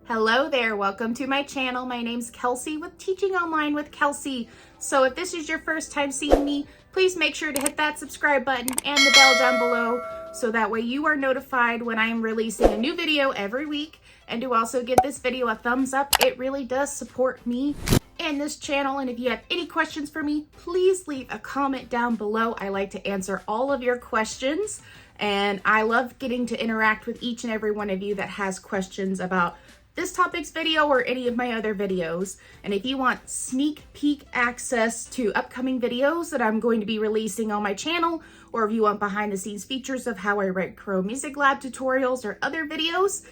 Hello there, welcome to my channel. My name's Kelsey with Teaching Online with Kelsey. So if this is your first time seeing me, please make sure to hit that subscribe button and the bell down below so that way you are notified when I am releasing a new video every week. And to also give this video a thumbs up, it really does support me and this channel. And if you have any questions for me, please leave a comment down below. I like to answer all of your questions and I love getting to interact with each and every one of you that has questions about this topic's video or any of my other videos. And if you want sneak peek access to upcoming videos that I'm going to be releasing on my channel, or if you want behind the scenes features of how I write Crow Music Lab tutorials or other videos,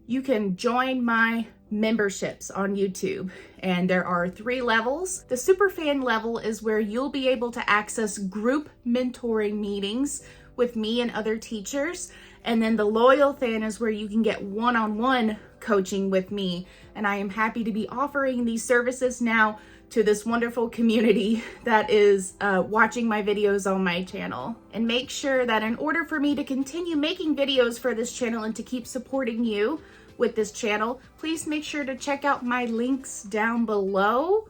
you can join my memberships on YouTube. And there are 3 levels. The Superfan level is where you'll be able to access group mentoring meetings with me and other teachers. And then the Loyal Fan is where you can get one-on-one coaching with me. And I am happy to be offering these services now to this wonderful community that is watching my videos on my channel. And make sure that in order for me to continue making videos for this channel and to keep supporting you with this channel, please make sure to check out my links down below,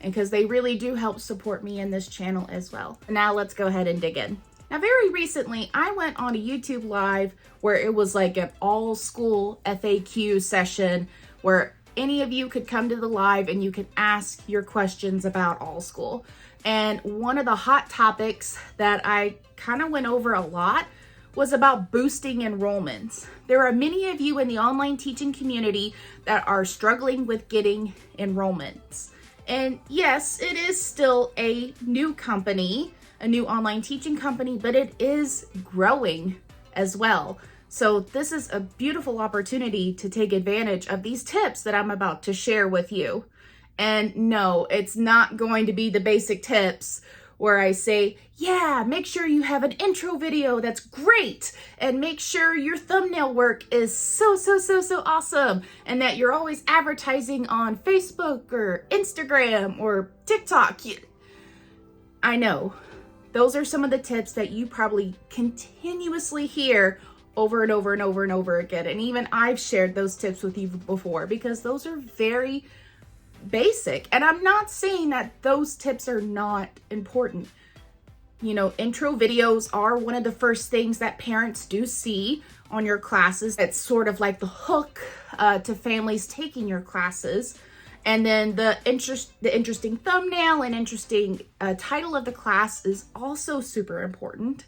and because they really do help support me in this channel as well. Now let's go ahead and dig in. Now, very recently, I went on a YouTube live where it was like an all school FAQ session where any of you could come to the live and you could ask your questions about all school. And one of the hot topics that I kind of went over a lot was about boosting enrollments. There are many of you in the online teaching community that are struggling with getting enrollments. And yes, it is still a new company, a new online teaching company, but it is growing as well. So this is a beautiful opportunity to take advantage of these tips that I'm about to share with you. And no, it's not going to be the basic tips where I say, yeah, make sure you have an intro video that's great, and make sure your thumbnail work is so awesome, and that you're always advertising on Facebook or Instagram or TikTok. I know. Those are some of the tips that you probably continuously hear over and over and over and over again. And even I've shared those tips with you before because those are very basic. And I'm not saying that those tips are not important. You know, intro videos are one of the first things that parents do see on your classes. It's sort of like the hook to families taking your classes. And then the interesting thumbnail and interesting title of the class is also super important.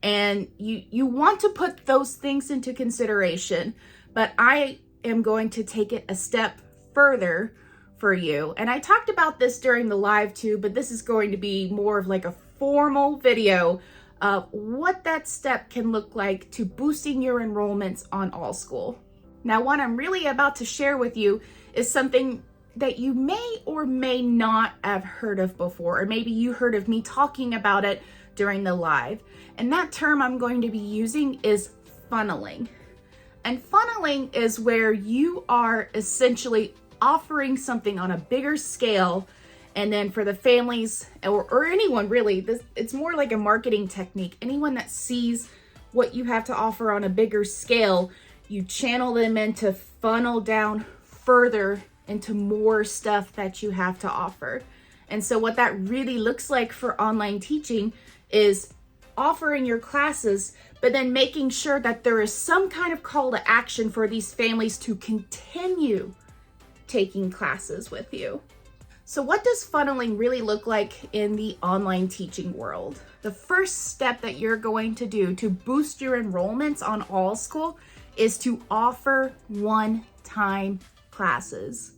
And you want to put those things into consideration, but I am going to take it a step further for you. And I talked about this during the live too, but this is going to be more of like a formal video of what that step can look like to boosting your enrollments on Allschool. Now, what I'm really about to share with you is something that you may or may not have heard of before, or maybe you heard of me talking about it during the live. And that term I'm going to be using is funneling. And funneling is where you are essentially offering something on a bigger scale, and then for the families or anyone really, it's more like a marketing technique. Anyone that sees what you have to offer on a bigger scale, you channel them into funnel down further into more stuff that you have to offer. And so what that really looks like for online teaching is offering your classes, but then making sure that there is some kind of call to action for these families to continue taking classes with you. So what does funneling really look like in the online teaching world? The first step that you're going to do to boost your enrollments on Allschool is to offer one-time classes.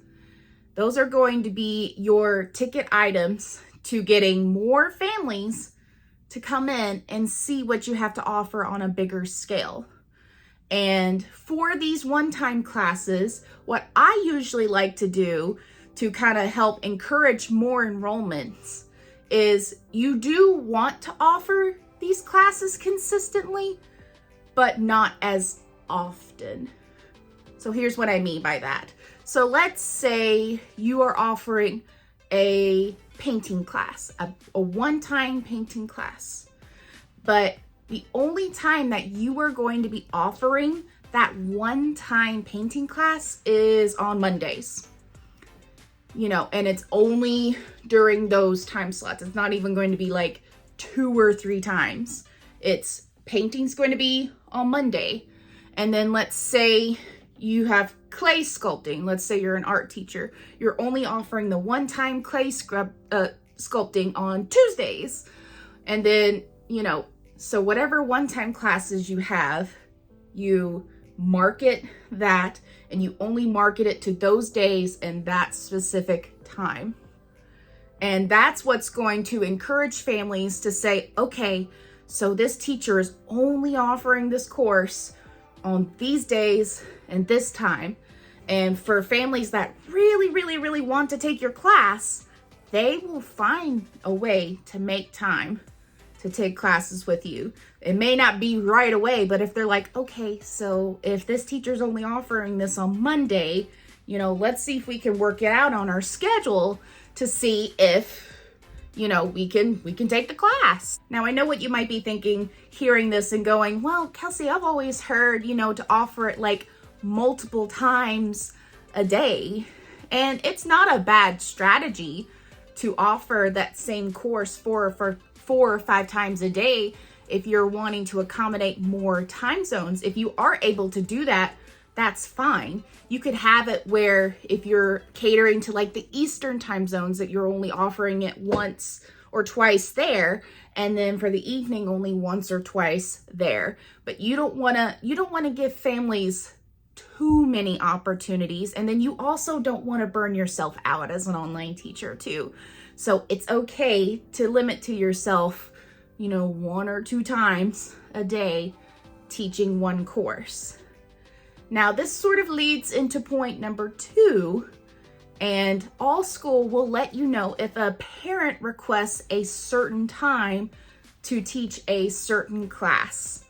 Those are going to be your ticket items to getting more families to come in and see what you have to offer on a bigger scale. And for these one-time classes, what I usually like to do to kind of help encourage more enrollments is you do want to offer these classes consistently, but not as often. So here's what I mean by that. So let's say you are offering a painting class, a one-time painting class, but the only time that you are going to be offering that one-time painting class is on Mondays, and it's only during those time slots. It's not even going to be like 2 or 3 times. It's painting's going to be on Monday. And then let's say you have clay sculpting. Let's say you're an art teacher. You're only offering the one-time clay sculpting on Tuesdays. And then, so whatever one-time classes you have, you market that, and you only market it to those days and that specific time. And that's what's going to encourage families to say, okay, so this teacher is only offering this course on these days and this time. And for families that really, really, really want to take your class, they will find a way to make time to take classes with you. It may not be right away, but if they're like, okay, so if this teacher's only offering this on Monday, let's see if we can work it out on our schedule to see if, we can take the class. Now, I know what you might be thinking, hearing this and going, well, Kelsey, I've always heard, to offer it like multiple times a day. And it's not a bad strategy to offer that same course 4 or 5 times a day if you're wanting to accommodate more time zones. If you are able to do that, that's fine. You could have it where if you're catering to like the Eastern time zones, that you're only offering it once or twice there, and then for the evening only once or twice there. But you don't want to give families too many opportunities, and then you also don't want to burn yourself out as an online teacher too. So it's okay to limit to yourself, 1 or 2 times a day teaching one course. Now, this sort of leads into point number 2, and Allschool will let you know if a parent requests a certain time to teach a certain class.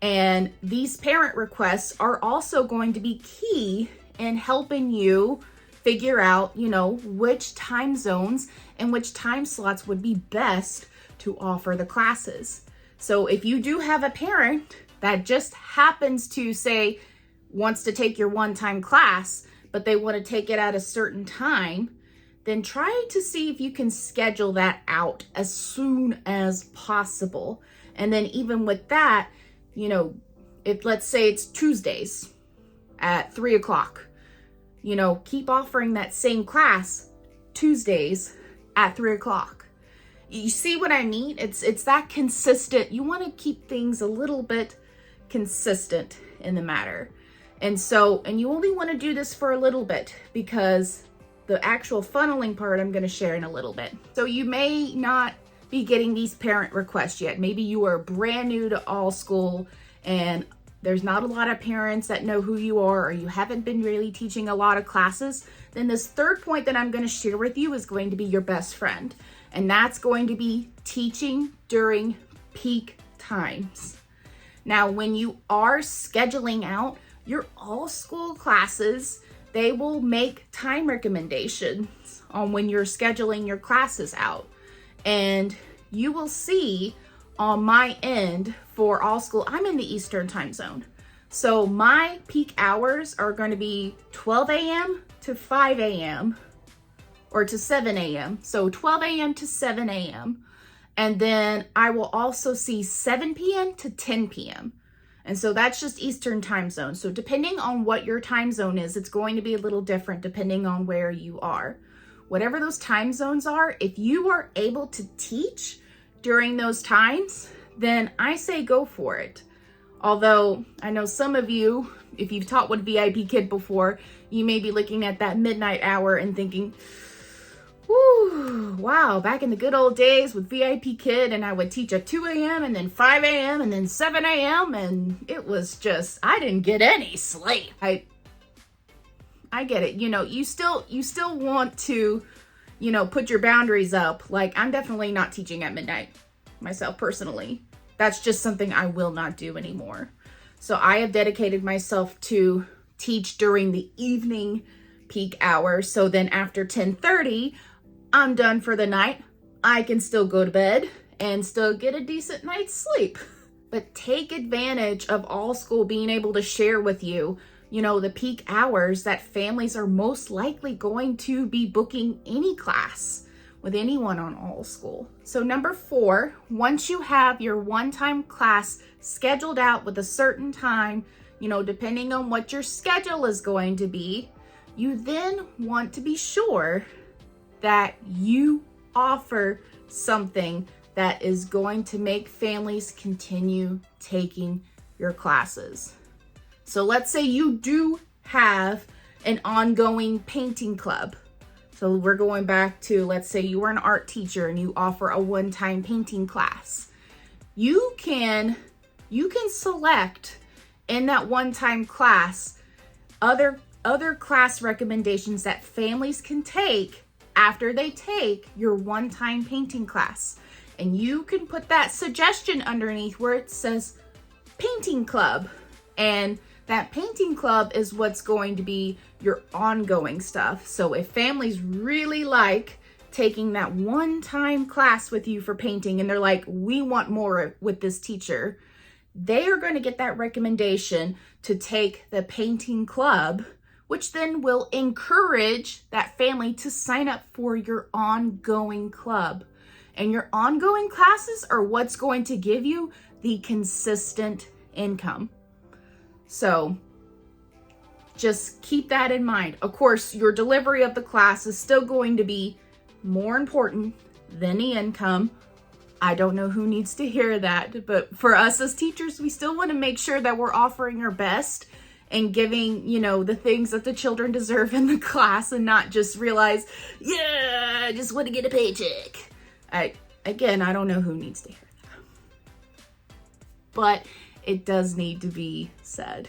And these parent requests are also going to be key in helping you figure out, which time zones and which time slots would be best to offer the classes. So if you do have a parent that just happens to say, wants to take your one-time class, but they want to take it at a certain time, then try to see if you can schedule that out as soon as possible. And then even with that, if let's say it's Tuesdays at 3:00, keep offering that same class Tuesdays at 3:00. You see what I mean? It's that consistent. You want to keep things a little bit consistent in the matter. And you only want to do this for a little bit, because the actual funneling part I'm going to share in a little bit. So you may not be getting these parent requests yet. Maybe you are brand new to Allschool and there's not a lot of parents that know who you are, or you haven't been really teaching a lot of classes. Then this third point that I'm going to share with you is going to be your best friend. And that's going to be teaching during peak times. Now, when you are scheduling out your Allschool classes, they will make time recommendations on when you're scheduling your classes out. And you will see on my end for Allschool, I'm in the Eastern time zone. So my peak hours are going to be 12 a.m. to 5 a.m. or to 7 a.m. So 12 a.m. to 7 a.m. And then I will also see 7 p.m. to 10 p.m. And so that's just Eastern time zone. So depending on what your time zone is, it's going to be a little different depending on where you are. Whatever those time zones are, if you are able to teach during those times, then I say go for it. Although I know some of you, if you've taught with VIP Kid before, you may be looking at that midnight hour and thinking, whoo, wow, back in the good old days with VIP Kid, and I would teach at 2 a.m. and then 5 a.m. and then 7 a.m. and it was just, I didn't get any sleep. I get it. You still want to, put your boundaries up. Like, I'm definitely not teaching at midnight myself personally. That's just something I will not do anymore. So I have dedicated myself to teach during the evening peak hours. So then after 10:30, I'm done for the night. I can still go to bed and still get a decent night's sleep. but take advantage of Allschool being able to share with you, the peak hours that families are most likely going to be booking any class with anyone on Allschool. So number 4, once you have your one-time class scheduled out with a certain time, depending on what your schedule is going to be, you then want to be sure that you offer something that is going to make families continue taking your classes. So let's say you do have an ongoing painting club. So we're going back to, let's say you were an art teacher and you offer a one-time painting class. You can select in that one-time class other class recommendations that families can take after they take your one-time painting class. And you can put that suggestion underneath where it says painting club. And that painting club is what's going to be your ongoing stuff. So if families really like taking that one-time class with you for painting and they're like, we want more with this teacher, they are going to get that recommendation to take the painting club, which then will encourage that family to sign up for your ongoing club. And your ongoing classes are what's going to give you the consistent income. So just keep that in mind. Of course, your delivery of the class is still going to be more important than the income. I don't know who needs to hear that, but for us as teachers, we still want to make sure that we're offering our best and giving, the things that the children deserve in the class and not just realize, yeah, I just want to get a paycheck. I don't know who needs to hear that, but it does need to be said.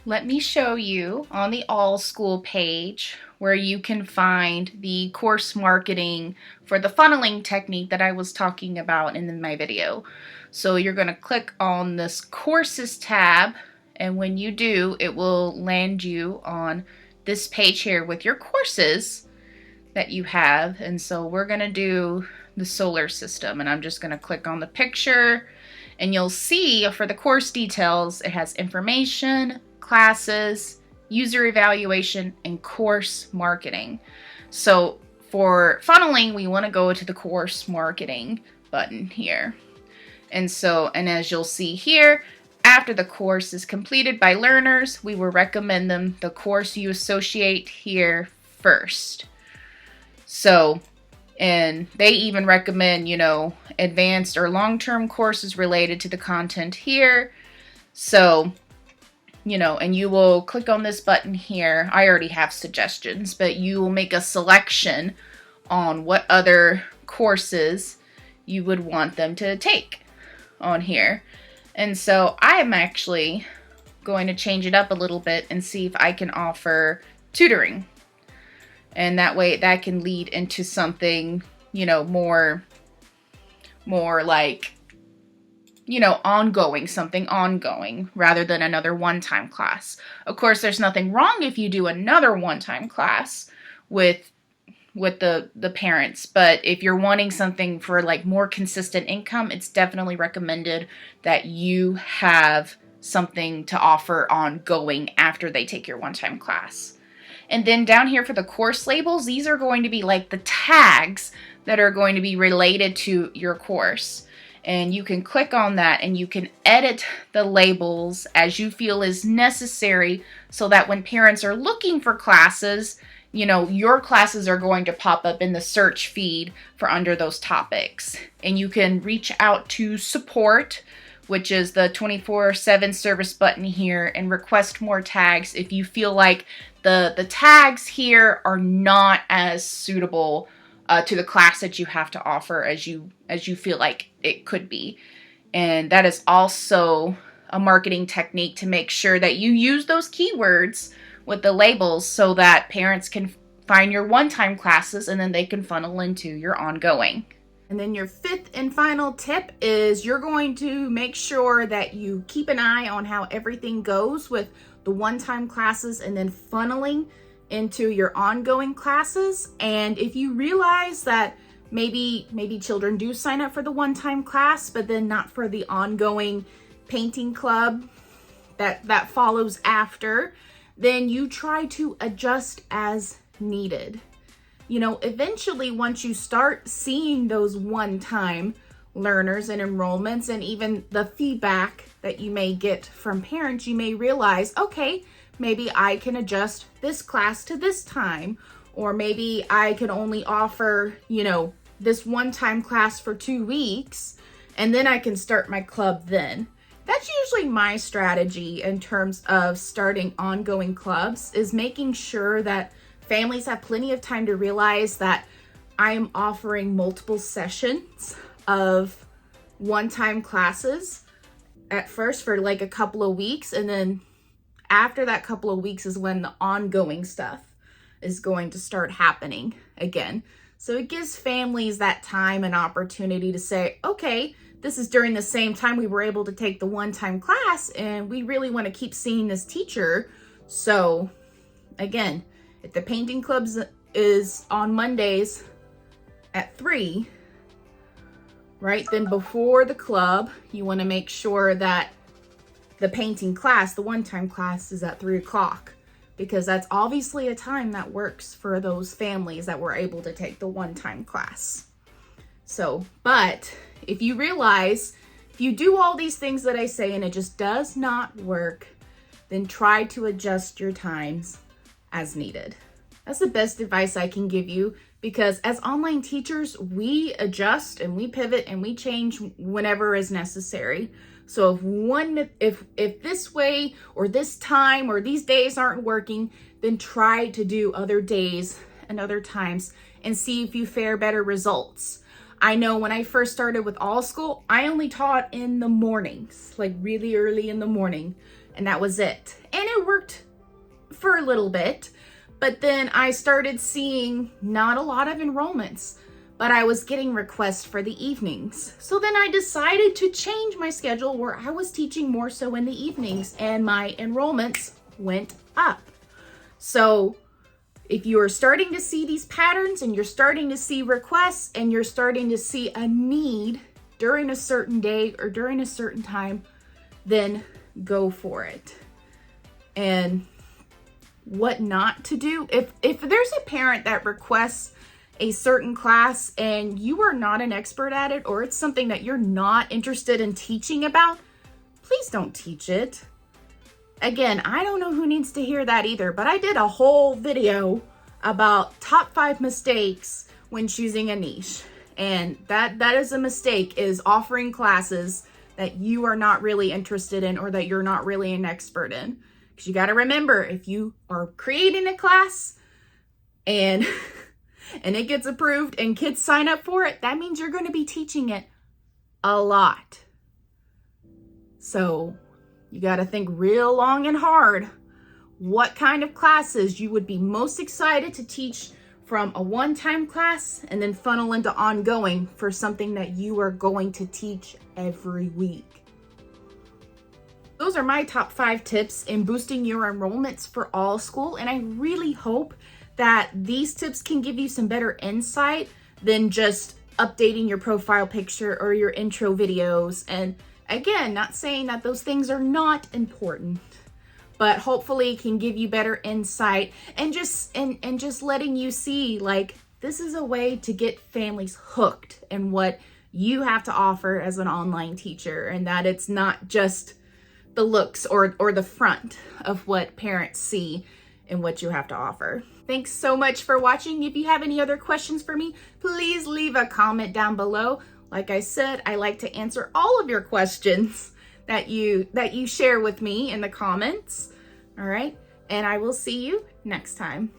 Let me show you on the Allschool page where you can find the course marketing for the funneling technique that I was talking about in my video. So you're going to click on this courses tab, and when you do, it will land you on this page here with your courses that you have. And so we're going to do the solar system, and I'm just going to click on the picture, and you'll see for the course details, it has information, classes, user evaluation, and course marketing. So for funneling, we want to go to the course marketing button here. And as you'll see here, after the course is completed by learners, we will recommend them the course you associate here first. So, and they even recommend, advanced or long-term courses related to the content here. So, and you will click on this button here. I already have suggestions, but you will make a selection on what other courses you would want them to take on here. And so I am actually going to change it up a little bit and see if I can offer tutoring. And that way that can lead into something, more like, something ongoing rather than another one-time class. Of course, there's nothing wrong if you do another one-time class with the parents, but if you're wanting something for like more consistent income, it's definitely recommended that you have something to offer ongoing after they take your one-time class. And then down here for the course labels, these are going to be like the tags that are going to be related to your course. And you can click on that and you can edit the labels as you feel is necessary so that when parents are looking for classes, your classes are going to pop up in the search feed for under those topics. And you can reach out to support, which is the 24/7 service button here, and request more tags if you feel like the tags here are not as suitable to the class that you have to offer as you feel like it could be. And that is also a marketing technique to make sure that you use those keywords with the labels so that parents can find your one-time classes and then they can funnel into your ongoing. And then your 5th and final tip is you're going to make sure that you keep an eye on how everything goes with the one-time classes and then funneling into your ongoing classes. And if you realize that maybe children do sign up for the one-time class, but then not for the ongoing painting club that follows after, then you try to adjust as needed. You know, eventually once you start seeing those one-time learners and enrollments and even the feedback that you may get from parents, you may realize, okay, maybe I can adjust this class to this time, or maybe I can only offer, you know, this one-time class for 2 weeks, and then I can start my club then. That's usually my strategy in terms of starting ongoing clubs, is making sure that families have plenty of time to realize that I am offering multiple sessions of one-time classes at first for like a couple of weeks, and then after that couple of weeks is when the ongoing stuff is going to start happening again. So it gives families that time and opportunity to say, okay, this is during the same time we were able to take the one-time class, and we really want to keep seeing this teacher. So again, if the painting club is on Mondays at 3, right, then before the club, you want to make sure that the painting class, the one-time class, is at 3 o'clock, because that's obviously a time that works for those families that were able to take the one-time class. So, but if you realize, if you do all these things that I say and it just does not work, then try to adjust your times as needed. That's the best advice I can give you, because as online teachers, we adjust and we pivot and we change whenever is necessary. So if this way or this time or these days aren't working, then try to do other days and other times and see if you fare better results. I know when I first started with Allschool, I only taught in the mornings, like really early in the morning, and that was it. And it worked for a little bit, but then I started seeing not a lot of enrollments, but I was getting requests for the evenings. So then I decided to change my schedule where I was teaching more so in the evenings, and my enrollments went up. So if you're starting to see these patterns and you're starting to see requests and you're starting to see a need during a certain day or during a certain time, then go for it. And what not to do, if there's a parent that requests a certain class and you are not an expert at it, or it's something that you're not interested in teaching about, please don't teach it. Again, I don't know who needs to hear that either, but I did a whole video about top 5 mistakes when choosing a niche. And that is a mistake, is offering classes that you are not really interested in or that you're not really an expert in. Because you got to remember, if you are creating a class and it gets approved and kids sign up for it, that means you're going to be teaching it a lot. So you got to think real long and hard what kind of classes you would be most excited to teach from a one-time class, and then funnel into ongoing for something that you are going to teach every week. Those are my top 5 tips in boosting your enrollments for Allschool, and I really hope that these tips can give you some better insight than just updating your profile picture or your intro videos. And again, not saying that those things are not important, but hopefully can give you better insight and just letting you see, like, this is a way to get families hooked in what you have to offer as an online teacher, and that it's not just the looks or the front of what parents see and what you have to offer. Thanks so much for watching. If you have any other questions for me, please leave a comment down below. Like I said, I like to answer all of your questions that you share with me in the comments. All right, and I will see you next time.